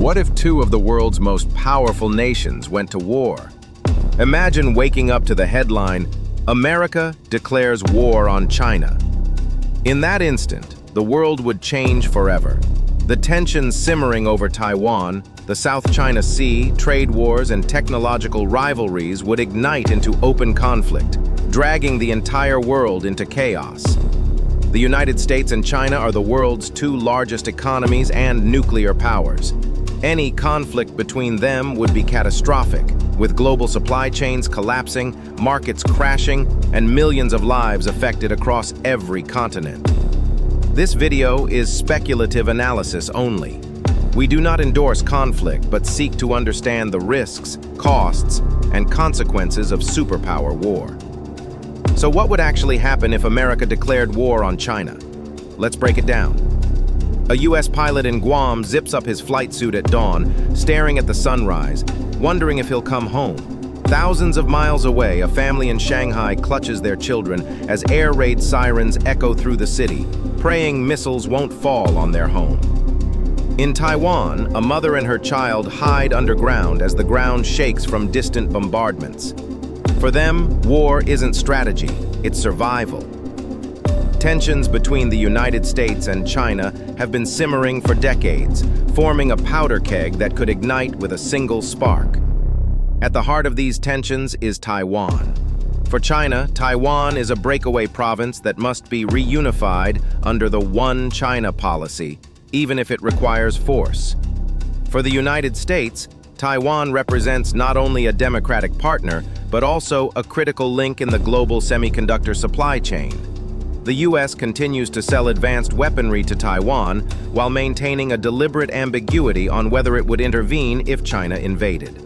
What if two of the world's most powerful nations went to war? Imagine waking up to the headline, "America declares war on China." In that instant, the world would change forever. The tensions simmering over Taiwan, the South China Sea, trade wars, and technological rivalries would ignite into open conflict, dragging the entire world into chaos. The United States and China are the world's two largest economies and nuclear powers. Any conflict between them would be catastrophic, with global supply chains collapsing, markets crashing, and millions of lives affected across every continent. This video is speculative analysis only. We do not endorse conflict, but seek to understand the risks, costs, and consequences of superpower war. So what would actually happen if America declared war on China? Let's break it down. A US pilot in Guam zips up his flight suit at dawn, staring at the sunrise, wondering if he'll come home. Thousands of miles away, a family in Shanghai clutches their children as air raid sirens echo through the city, praying missiles won't fall on their home. In Taiwan, a mother and her child hide underground as the ground shakes from distant bombardments. For them, war isn't strategy, it's survival. Tensions between the United States and China have been simmering for decades, forming a powder keg that could ignite with a single spark. At the heart of these tensions is Taiwan. For China, Taiwan is a breakaway province that must be reunified under the One China policy, even if it requires force. For the United States, Taiwan represents not only a democratic partner, but also a critical link in the global semiconductor supply chain. The US continues to sell advanced weaponry to Taiwan while maintaining a deliberate ambiguity on whether it would intervene if China invaded.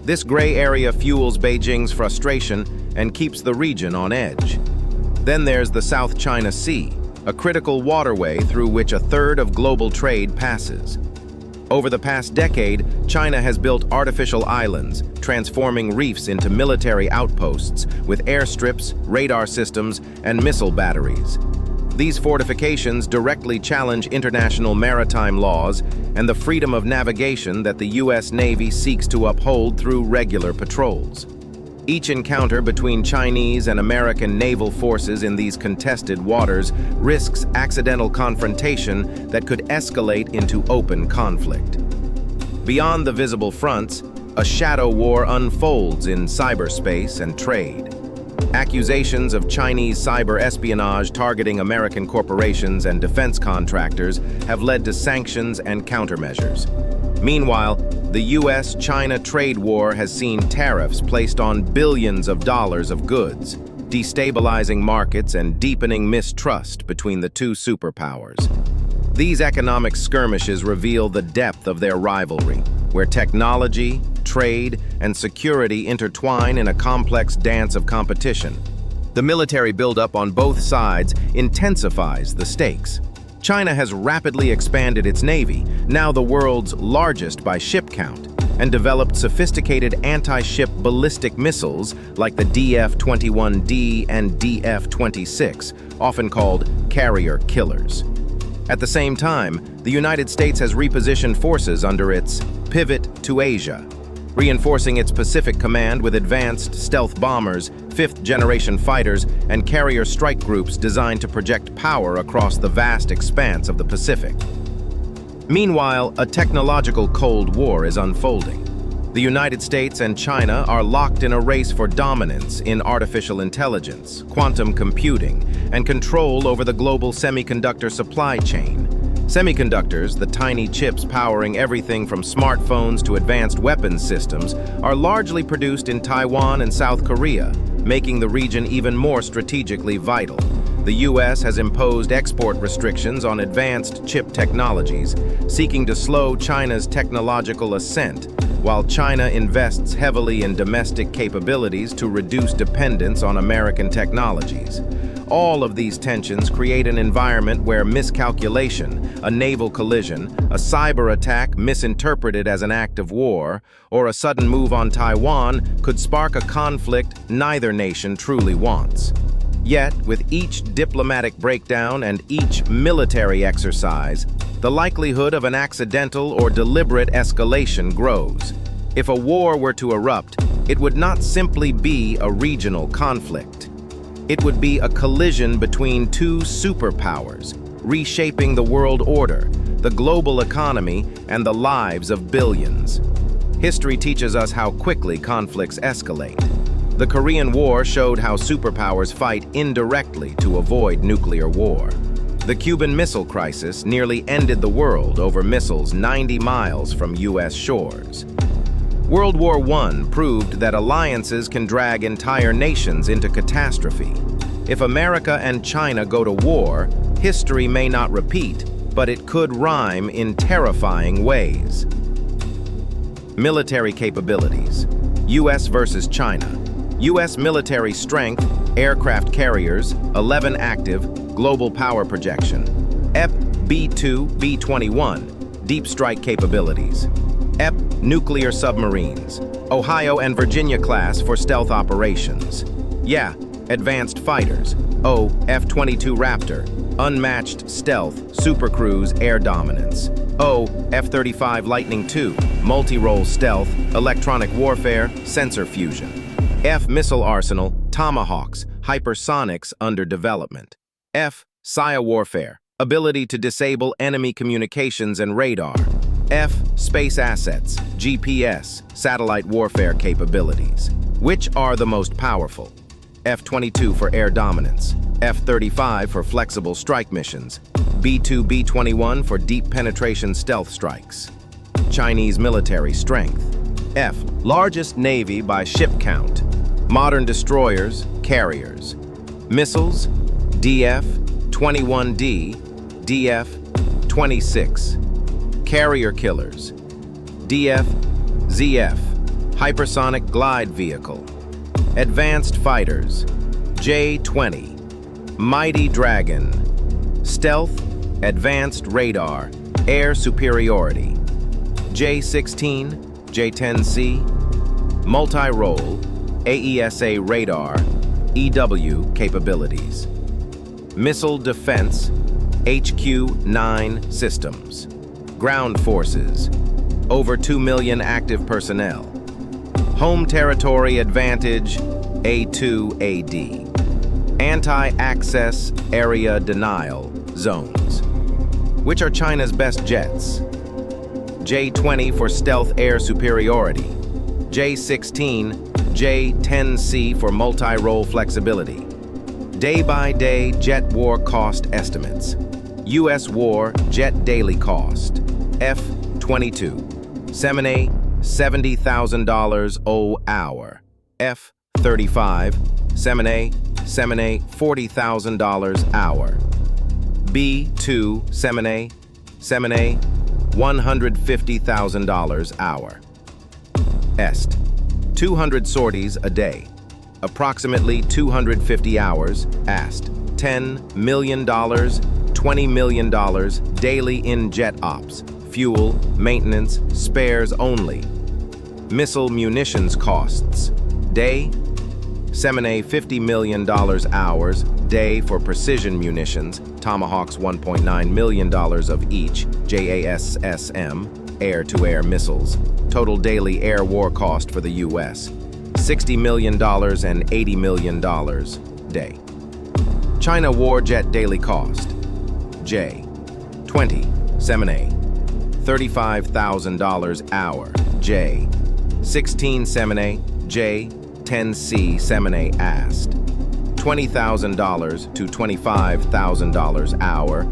This gray area fuels Beijing's frustration and keeps the region on edge. Then there's the South China Sea, a critical waterway through which a third of global trade passes. Over the past decade, China has built artificial islands, transforming reefs into military outposts with airstrips, radar systems, and missile batteries. These fortifications directly challenge international maritime laws and the freedom of navigation that the US Navy seeks to uphold through regular patrols. Each encounter between Chinese and American naval forces in these contested waters risks accidental confrontation that could escalate into open conflict. Beyond the visible fronts, a shadow war unfolds in cyberspace and trade. Accusations of Chinese cyber espionage targeting American corporations and defense contractors have led to sanctions and countermeasures. Meanwhile, the US-China trade war has seen tariffs placed on billions of dollars of goods, destabilizing markets and deepening mistrust between the two superpowers. These economic skirmishes reveal the depth of their rivalry, where technology, trade, and security intertwine in a complex dance of competition. The military buildup on both sides intensifies the stakes. China has rapidly expanded its navy, now the world's largest by ship count, and developed sophisticated anti-ship ballistic missiles like the DF-21D and DF-26, often called carrier killers. At the same time, the United States has repositioned forces under its pivot to Asia, reinforcing its Pacific Command with advanced stealth bombers, fifth-generation fighters, and carrier strike groups designed to project power across the vast expanse of the Pacific. Meanwhile, a technological Cold War is unfolding. The United States and China are locked in a race for dominance in artificial intelligence, quantum computing, and control over the global semiconductor supply chain. Semiconductors, the tiny chips powering everything from smartphones to advanced weapons systems, are largely produced in Taiwan and South Korea, making the region even more strategically vital. The US has imposed export restrictions on advanced chip technologies, seeking to slow China's technological ascent, while China invests heavily in domestic capabilities to reduce dependence on American technologies. All of these tensions create an environment where miscalculation, a naval collision, a cyber attack misinterpreted as an act of war, or a sudden move on Taiwan could spark a conflict neither nation truly wants. Yet, with each diplomatic breakdown and each military exercise, the likelihood of an accidental or deliberate escalation grows. If a war were to erupt, it would not simply be a regional conflict. It would be a collision between two superpowers, reshaping the world order, the global economy, and the lives of billions. History teaches us how quickly conflicts escalate. The Korean War showed how superpowers fight indirectly to avoid nuclear war. The Cuban Missile Crisis nearly ended the world over missiles 90 miles from U.S. shores. World War I proved that alliances can drag entire nations into catastrophe. If America and China go to war, history may not repeat, but it could rhyme in terrifying ways. Military capabilities. U.S. versus China. U.S. military strength, aircraft carriers, 11 active, global power projection. B-2, B-21, deep strike capabilities. Nuclear submarines, Ohio and Virginia class for stealth operations. Advanced fighters, F-22 Raptor, unmatched stealth, supercruise air dominance. F-35 Lightning II, multi-role stealth, electronic warfare, sensor fusion. Missile arsenal, Tomahawks, hypersonics under development. Psi warfare, ability to disable enemy communications and radar. Space assets, GPS, satellite warfare capabilities. Which are the most powerful? F-22 for air dominance, F-35 for flexible strike missions, B-2, B-21 for deep penetration stealth strikes. Chinese military strength. Largest navy by ship count. Modern destroyers, carriers. Missiles, DF-21D, DF-26. Carrier killers, DF-ZF, hypersonic glide vehicle. Advanced fighters, J-20, Mighty Dragon. Stealth, advanced radar, air superiority. J-16, J-10C, multi-role, AESA radar, EW capabilities. Missile defense, HQ-9 systems. Ground forces, over 2 million active personnel. Home territory advantage, A2AD. Anti-access area denial zones. Which are China's best jets? J-20 for stealth air superiority. J-16, J-10C for multi-role flexibility. Day-by-day jet war cost estimates. U.S. war jet daily cost. F-22. Semine, $70,000 hour. F-35. Semine, $40,000 hour. B-2 Semine, $150,000 hour. Est. 200 sorties a day. Approximately 250 hours. Ast. $10 million, $20 million daily in jet ops. Fuel, maintenance, spares only. Missile munitions costs. Day. Semine $50 million hours. Day for precision munitions. Tomahawks $1.9 million of each. JASSM, air-to-air missiles. Total daily air war cost for the U.S. $60 million and $80 million day. China war jet daily cost. J-20 Semine, $35,000 hour. J-16 Semine, J-10C Semine Ast, $20,000 to $25,000 hour.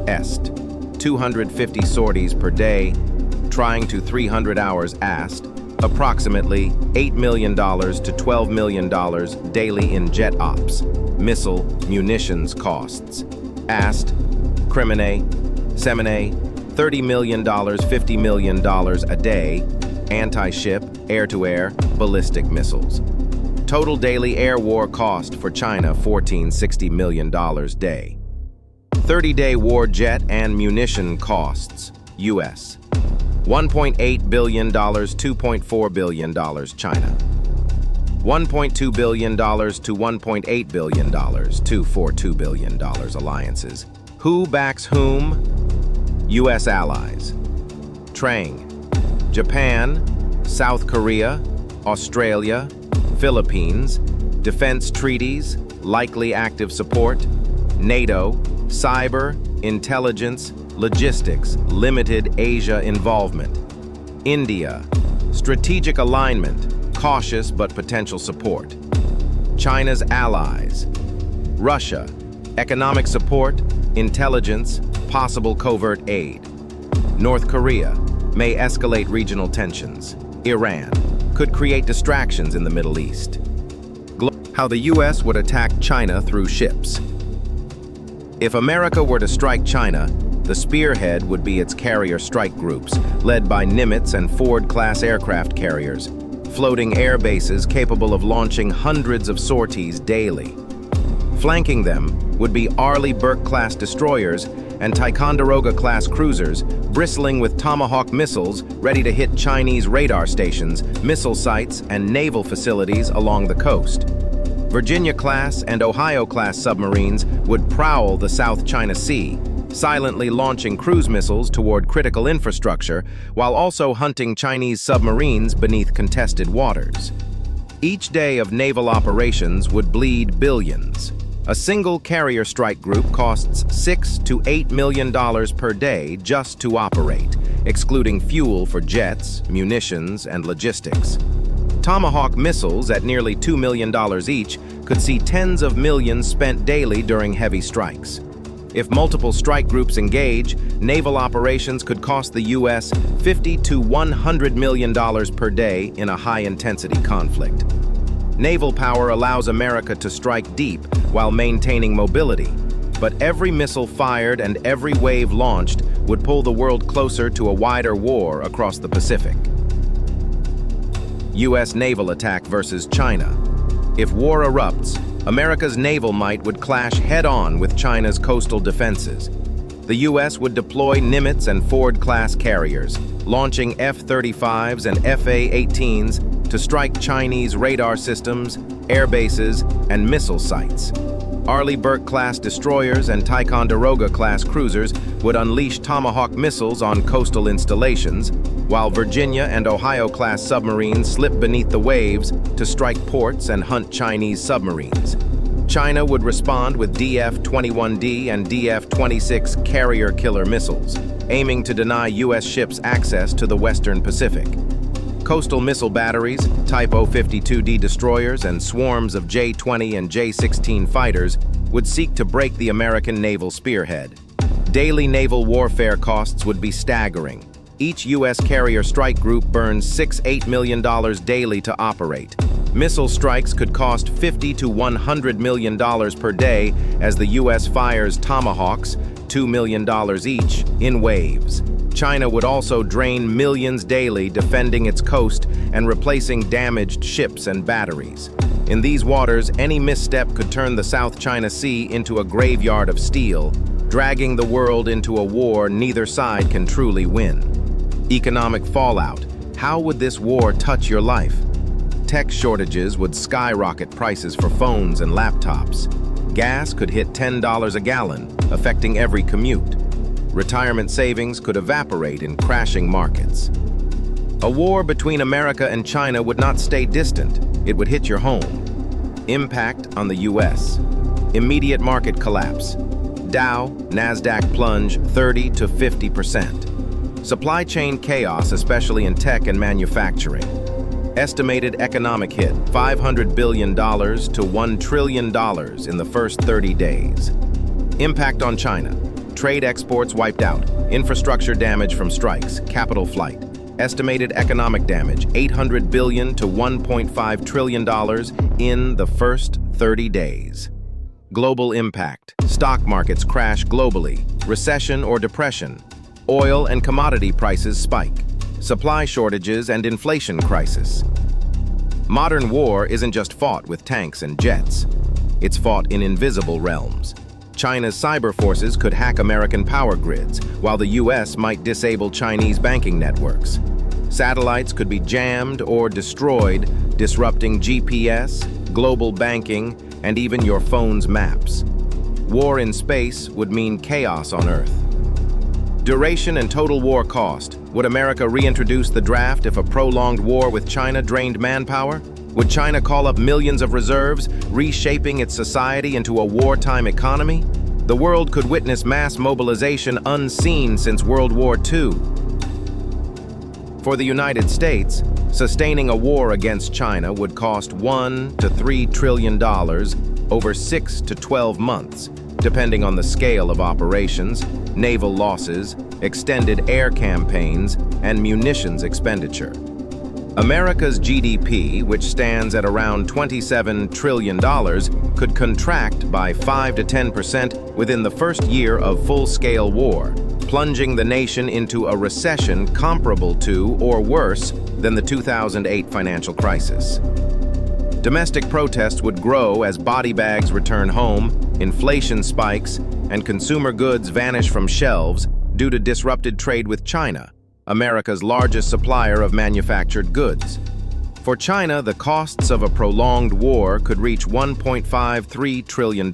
Est. 250 sorties per day, trying to 300 hours Ast, approximately $8 million to $12 million daily in jet ops. Missile munitions costs. Ast, Crimine, Semine, $30 million, $50 million a day, anti-ship, air-to-air, ballistic missiles. Total daily air war cost for China, $1460 million day. 30-day war jet and munition costs, U.S. $1.8 billion, $2.4 billion China. $1.2 billion to $1.8 billion, $2.42 billion alliances. Who backs whom? U.S. allies. Trang, Japan, South Korea, Australia, Philippines, defense treaties, likely active support, NATO, cyber, intelligence, logistics, limited Asia involvement. India, strategic alignment, cautious but potential support. China's allies. Russia, economic support, intelligence, possible covert aid. North Korea may escalate regional tensions. Iran could create distractions in the Middle East. How the U.S. would attack China through ships. If America were to strike China, the spearhead would be its carrier strike groups, led by Nimitz and Ford-class aircraft carriers, floating air bases capable of launching hundreds of sorties daily. Flanking them would be Arleigh Burke-class destroyers and Ticonderoga-class cruisers bristling with Tomahawk missiles ready to hit Chinese radar stations, missile sites, and naval facilities along the coast. Virginia-class and Ohio-class submarines would prowl the South China Sea, silently launching cruise missiles toward critical infrastructure while also hunting Chinese submarines beneath contested waters. Each day of naval operations would bleed billions. A single carrier strike group costs $6 to $8 million per day just to operate, excluding fuel for jets, munitions, and logistics. Tomahawk missiles at nearly $2 million each could see tens of millions spent daily during heavy strikes. If multiple strike groups engage, naval operations could cost the U.S. $50 to $100 million per day in a high-intensity conflict. Naval power allows America to strike deep while maintaining mobility, but every missile fired and every wave launched would pull the world closer to a wider war across the Pacific. U.S. naval attack versus China. If war erupts, America's naval might would clash head-on with China's coastal defenses. The U.S. would deploy Nimitz and Ford-class carriers, launching F-35s and F-A-18s to strike Chinese radar systems, air bases, and missile sites. Arleigh Burke-class destroyers and Ticonderoga-class cruisers would unleash Tomahawk missiles on coastal installations, while Virginia and Ohio-class submarines slip beneath the waves to strike ports and hunt Chinese submarines. China would respond with DF-21D and DF-26 carrier-killer missiles, aiming to deny U.S. ships access to the Western Pacific. Coastal missile batteries, Type 052D destroyers, and swarms of J-20 and J-16 fighters would seek to break the American naval spearhead. Daily naval warfare costs would be staggering. Each U.S. carrier strike group burns $6–8 million daily to operate. Missile strikes could cost $50 to $100 million per day as the U.S. fires Tomahawks, $2 million each, in waves. China would also drain millions daily defending its coast and replacing damaged ships and batteries. In these waters, any misstep could turn the South China Sea into a graveyard of steel, dragging the world into a war neither side can truly win. Economic fallout. How would this war touch your life? Tech shortages would skyrocket prices for phones and laptops. Gas could hit $10 a gallon, affecting every commute. Retirement savings could evaporate in crashing markets. A war between America and China would not stay distant. It would hit your home. Impact on the U.S. Immediate market collapse. Dow, NASDAQ plunge 30 to 50%. Supply chain chaos, especially in tech and manufacturing. Estimated economic hit, $500 billion to $1 trillion in the first 30 days. Impact on China. Trade exports wiped out, infrastructure damage from strikes, capital flight. Estimated economic damage, $800 billion to $1.5 trillion in the first 30 days. Global impact. Stock markets crash globally. Recession or depression. Oil and commodity prices spike. Supply shortages and inflation crisis. Modern war isn't just fought with tanks and jets. It's fought in invisible realms. China's cyber forces could hack American power grids, while the U.S. might disable Chinese banking networks. Satellites could be jammed or destroyed, disrupting GPS, global banking, and even your phone's maps. War in space would mean chaos on Earth. Duration and total war cost. Would America reintroduce the draft if a prolonged war with China drained manpower? Would China call up millions of reserves, reshaping its society into a wartime economy? The world could witness mass mobilization unseen since World War II. For the United States, sustaining a war against China would cost $1 to $3 trillion over 6 to 12 months, depending on the scale of operations, naval losses, extended air campaigns, and munitions expenditure. America's GDP, which stands at around $27 trillion, could contract by 5 to 10% within the first year of full-scale war, plunging the nation into a recession comparable to or worse than the 2008 financial crisis. Domestic protests would grow as body bags return home, inflation spikes, and consumer goods vanish from shelves due to disrupted trade with China, America's largest supplier of manufactured goods. For China, the costs of a prolonged war could reach $1.53 trillion,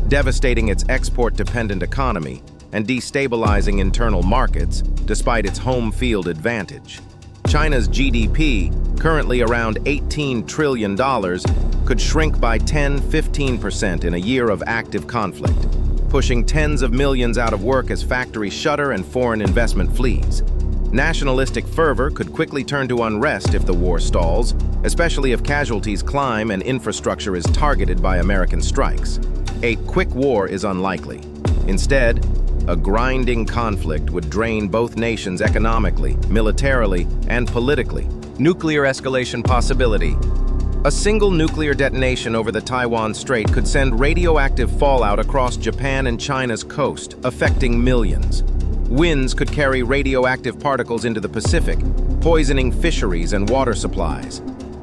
devastating its export-dependent economy and destabilizing internal markets despite its home field advantage. China's GDP, currently around $18 trillion, could shrink by 10–15% in a year of active conflict, pushing tens of millions out of work as factories shutter and foreign investment flees. Nationalistic fervor could quickly turn to unrest if the war stalls, especially if casualties climb and infrastructure is targeted by American strikes. A quick war is unlikely. Instead, a grinding conflict would drain both nations economically, militarily, and politically. Nuclear escalation possibility. A single nuclear detonation over the Taiwan Strait could send radioactive fallout across Japan and China's coast, affecting millions. Winds could carry radioactive particles into the Pacific, poisoning fisheries and water supplies.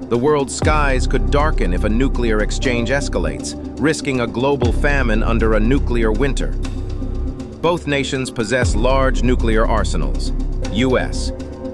The world's skies could darken if a nuclear exchange escalates, risking a global famine under a nuclear winter. Both nations possess large nuclear arsenals. U.S.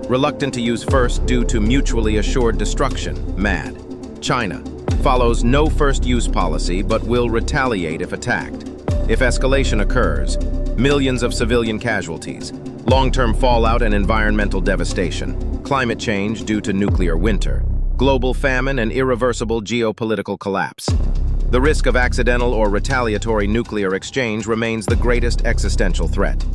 reluctant to use first due to mutually assured destruction, MAD. China follows no first-use policy but will retaliate if attacked. If escalation occurs, millions of civilian casualties, long-term fallout and environmental devastation, climate change due to nuclear winter, global famine and irreversible geopolitical collapse. The risk of accidental or retaliatory nuclear exchange remains the greatest existential threat.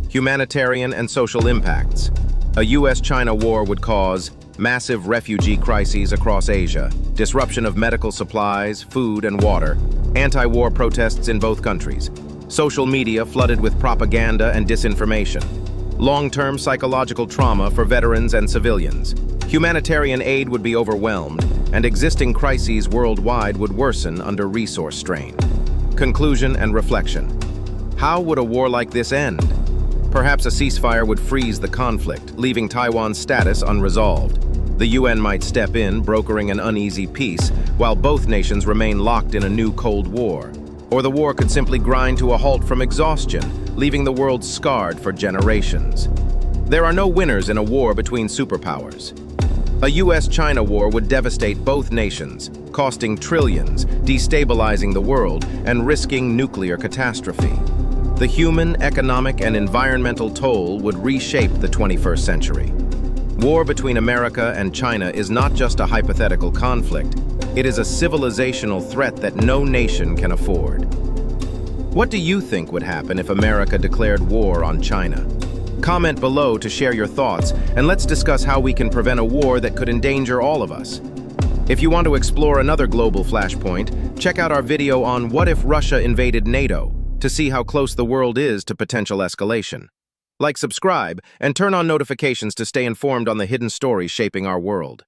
Humanitarian and social impacts. A U.S.-China war would cause massive refugee crises across Asia, disruption of medical supplies, food, and water, anti-war protests in both countries, social media flooded with propaganda and disinformation, long-term psychological trauma for veterans and civilians. Humanitarian aid would be overwhelmed, and existing crises worldwide would worsen under resource strain. Conclusion and reflection. How would a war like this end? Perhaps a ceasefire would freeze the conflict, leaving Taiwan's status unresolved. The UN might step in, brokering an uneasy peace, while both nations remain locked in a new Cold War. Or the war could simply grind to a halt from exhaustion, leaving the world scarred for generations. There are no winners in a war between superpowers. A US-China war would devastate both nations, costing trillions, destabilizing the world, and risking nuclear catastrophe. The human, economic, and environmental toll would reshape the 21st century. War between America and China is not just a hypothetical conflict, it is a civilizational threat that no nation can afford. What do you think would happen if America declared war on China? Comment below to share your thoughts, and let's discuss how we can prevent a war that could endanger all of us. If you want to explore another global flashpoint, check out our video on What If Russia Invaded NATO to see how close the world is to potential escalation. Like, subscribe, and turn on notifications to stay informed on the hidden stories shaping our world.